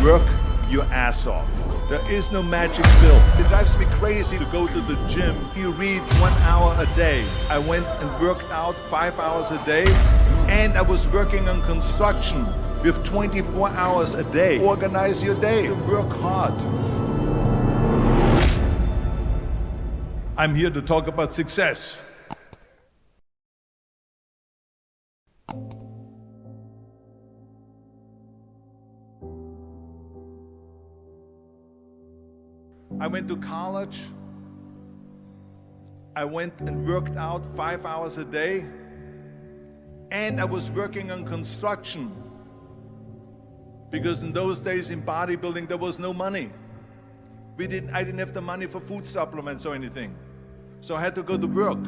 Work your ass off. There is no magic pill. It drives me crazy to go to the gym. You read 1 hour a day. I went and worked out 5 hours a day, and I was working on construction with 24 hours a day. Organize your day. Work hard. I'm here to talk about success. I went to college. I went and worked out 5 hours a day, and I was working on construction, because in those days in bodybuilding there was no money. I didn't have the money for food supplements or anything, so I had to go to work.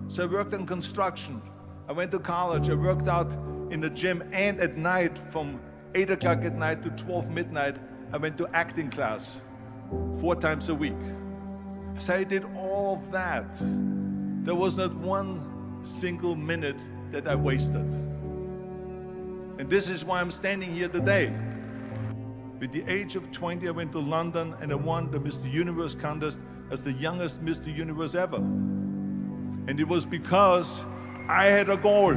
So I worked on construction. I went to college. I worked out in the gym, and at night from 8 o'clock at night to 12 midnight I went to acting class 4 times a week. So I did all of that. There was not one single minute that I wasted. And this is why I'm standing here today. With the age of 20, I went to London and I won the Mr. Universe contest as the youngest Mr. Universe ever. And it was because I had a goal.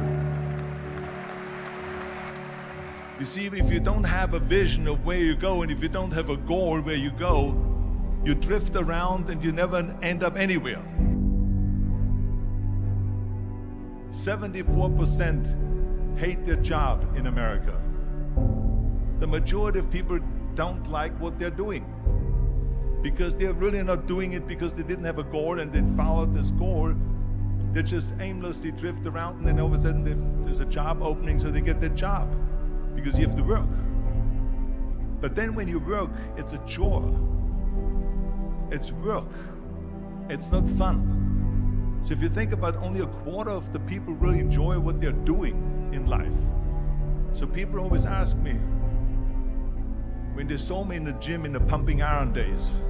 You see, if you don't have a vision of where you go, and if you don't have a goal where you go, you drift around and you never end up anywhere. 74% hate their job in America. The majority of people don't like what they're doing, because they're really not doing it because they didn't have a goal and they followed this goal. They just aimlessly drift around, and then all of a sudden there's a job opening, so they get that job because you have to work. But then when you work, it's a chore. It's work. It's not fun. So if you think about, only a quarter of the people really enjoy what they're doing in life. So people always ask me, when they saw me in the gym in the pumping iron days,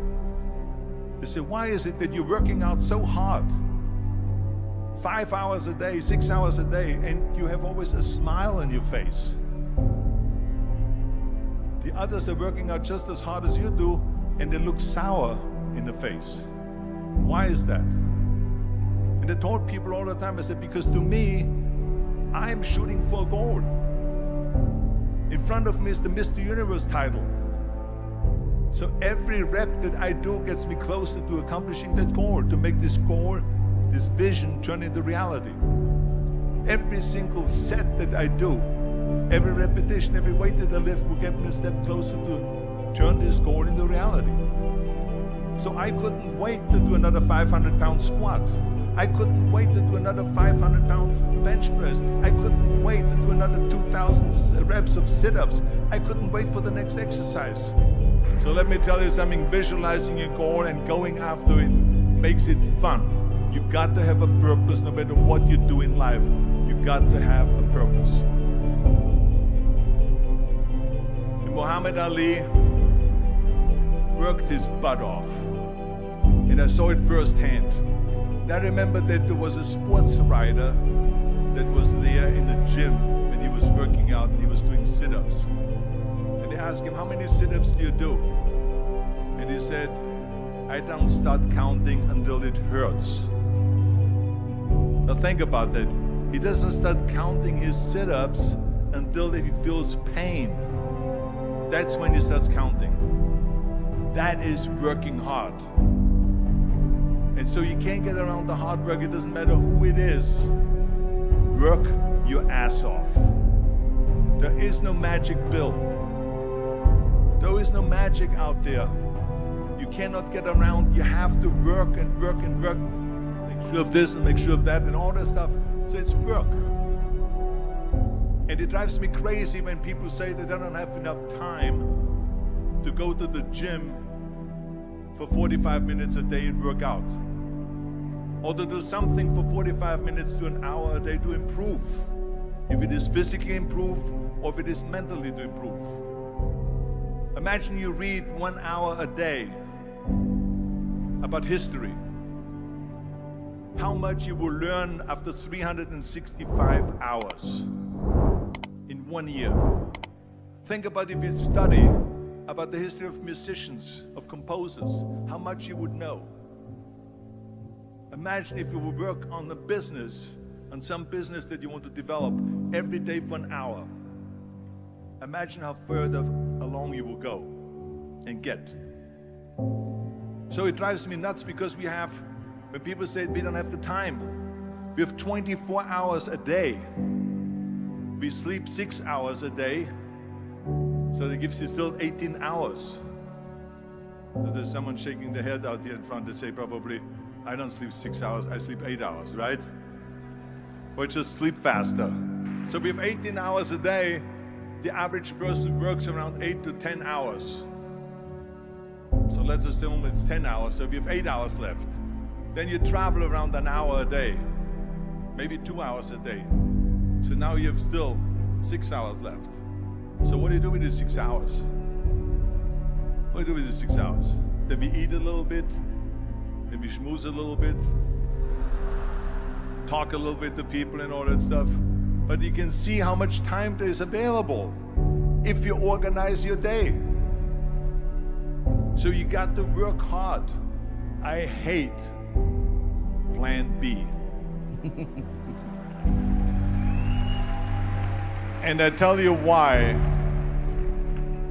they say, why is it that you're working out so hard? 5 hours a day, 6 hours a day, and you have always a smile on your face. The others are working out just as hard as you do, and they look sour in the face. Why is that? And I told people all the time, I said, because to me, I'm shooting for a goal. In front of me is the Mr. Universe title. So every rep that I do gets me closer to accomplishing that goal, to make this goal, this vision, turn into reality. Every single set that I do, every repetition, every weight that I lift will get me a step closer to turn this goal into reality. So I couldn't wait to do another 500-pound squat. I couldn't wait to do another 500-pound bench press. I couldn't wait to do another 2,000 reps of sit-ups. I couldn't wait for the next exercise. So let me tell you something, visualizing your goal and going after it makes it fun. You got to have a purpose. No matter what you do in life, you got to have a purpose. And Muhammad Ali worked his butt off, and I saw it firsthand. And I remember that there was a sports writer that was there in the gym when he was working out, and he was doing sit-ups. And they asked him, how many sit-ups do you do? And he said, I don't start counting until it hurts. Now think about that. He doesn't start counting his sit-ups until he feels pain. That's when he starts counting. That is working hard. And so you can't get around the hard work. It doesn't matter who it is. Work your ass off. There is no magic pill. There is no magic out there. You cannot get around. You have to work and work and work. Make sure of this and make sure of that and all that stuff. So it's work. And it drives me crazy when people say that they don't have enough time to go to the gym for 45 minutes a day and work out, or to do something for 45 minutes to an hour a day to improve, if it is physically improve or if it is mentally to improve. Imagine you read 1 hour a day about history. How much you will learn after 365 hours in 1 year. Think about if you study about the history of musicians, of composers, how much you would know. Imagine if you would work on a business, on some business that you want to develop every day for an hour. Imagine how further along you will go and get. So it drives me nuts because when people say we don't have the time, we have 24 hours a day. We sleep 6 hours a day, so that gives you still 18 hours. So there's someone shaking their head out here in front to say probably, I don't sleep 6 hours, I sleep 8 hours, right? Or just sleep faster. So we have 18 hours a day. The average person works around 8 to 10 hours. So let's assume it's 10 hours, so we have 8 hours left. Then you travel around an hour a day, maybe 2 hours a day. So now you have still 6 hours left. So what do you do with these 6 hours? What do you do with these 6 hours? Then we eat a little bit, then we schmooze a little bit, talk a little bit to people and all that stuff. But you can see how much time there is available if you organize your day. So you got to work hard. I hate plan B. And I tell you why.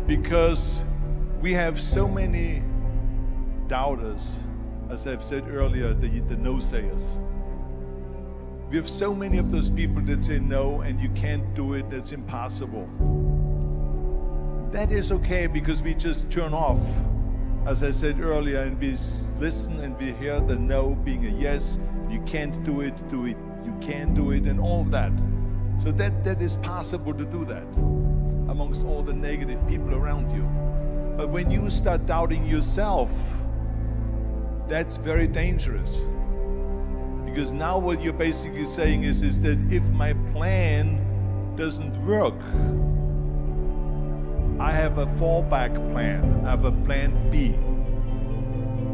Because we have so many doubters, as I've said earlier, the no-sayers. We have so many of those people that say no and you can't do it, that's impossible. That is okay because we just turn off, as I said earlier, and we listen and we hear the no being a yes. You can't do it, you can do it, and all of that. So that is possible to do that amongst all the negative people around you. But when you start doubting yourself, that's very dangerous. Because now what you're basically saying is that if my plan doesn't work, I have a fallback plan, I have a plan B.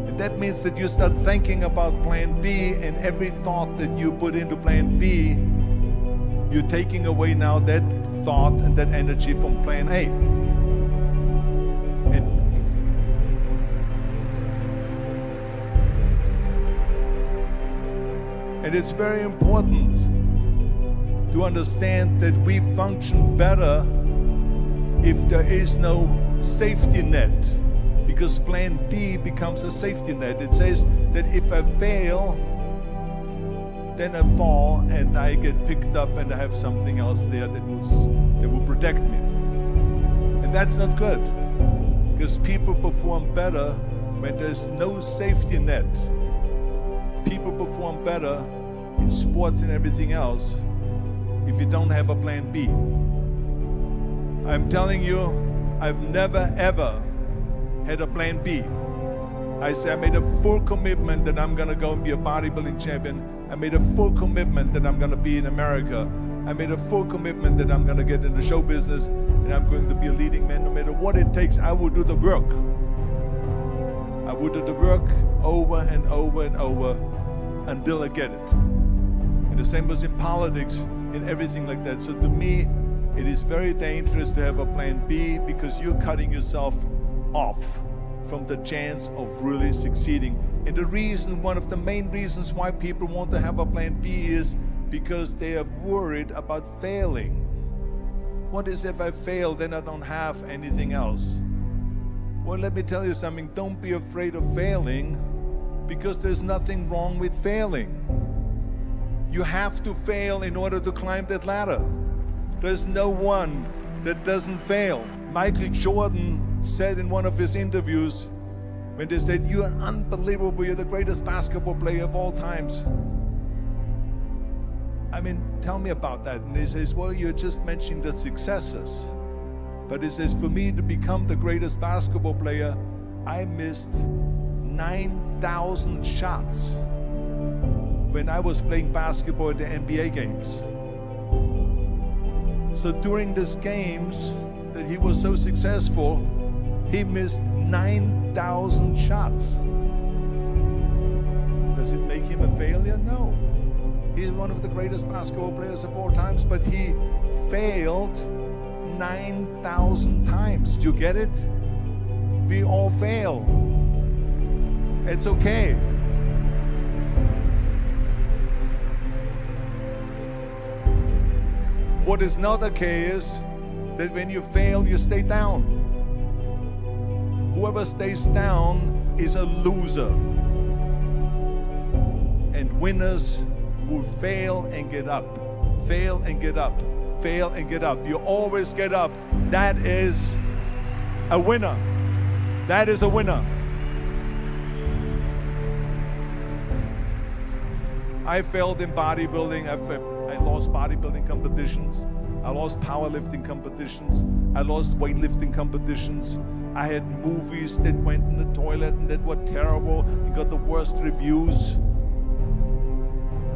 And that means that you start thinking about plan B, and every thought that you put into plan B, you're taking away now that thought and that energy from plan A. And it's very important to understand that we function better if there is no safety net, because plan B becomes a safety net. It says that if I fail, then I fall and I get picked up and I have something else there that will protect me. And that's not good, because people perform better when there's no safety net. People perform better in sports and everything else if you don't have a plan B. I'm telling you, I've never ever had a plan B. I made a full commitment that I'm gonna go and be a bodybuilding champion. I made a full commitment that I'm gonna be in America. I made a full commitment that I'm gonna get in the show business and I'm going to be a leading man. No matter what it takes, I will do the work. I will do the work over and over and over until I get it. And the same was in politics, in everything like that. So to me, it is very dangerous to have a plan B, because you're cutting yourself off from the chance of really succeeding. And the reason, one of the main reasons why people want to have a plan B is because they are worried about failing. What is if I fail, then I don't have anything else? Well, let me tell you something. Don't be afraid of failing, because there's nothing wrong with failing. You have to fail in order to climb that ladder. There's no one that doesn't fail. Michael Jordan said in one of his interviews, when they said, "You're unbelievable, you're the greatest basketball player of all times." I mean, tell me about that. And he says, well, you're just mentioning the successes. But he says, for me to become the greatest basketball player, I missed 9,000 shots when I was playing basketball at the NBA games. So during these games that he was so successful, he missed 9,000 shots. Does it make him a failure? No. He's one of the greatest basketball players of all times, but he failed 9,000 times. Do you get it? We all fail. It's okay. What is not okay is that when you fail, you stay down. Whoever stays down is a loser. And winners will fail and get up. Fail and get up. Fail and get up. You always get up. That is a winner. That is a winner. I failed in bodybuilding. I lost bodybuilding competitions. I lost powerlifting competitions. I lost weightlifting competitions. I had movies that went in the toilet and that were terrible and got the worst reviews.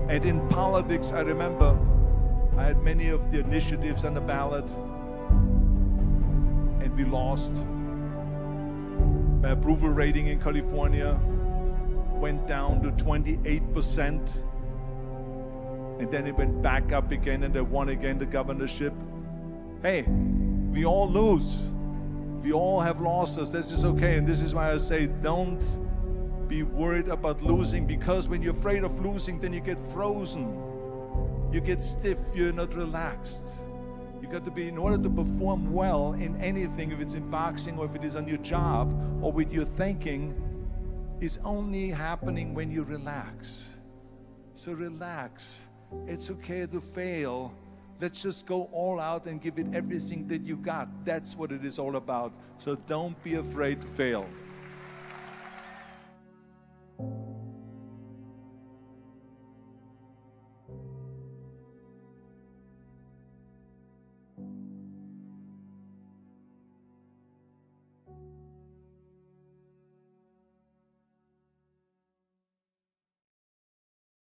And in politics, I remember I had many of the initiatives on the ballot, and we lost. My approval rating in California went down to 28%. And then it went back up again, and I won again the governorship. Hey, we all lose. We all have losses. This is okay. And this is why I say don't be worried about losing, because when you're afraid of losing, then you get frozen. You get stiff. You're not relaxed. You got to be, in order to perform well in anything, if it's in boxing or if it is on your job or with your thinking, is only happening when you relax. So relax. It's okay to fail. Let's just go all out and give it everything that you got. That's what it is all about. So don't be afraid to fail.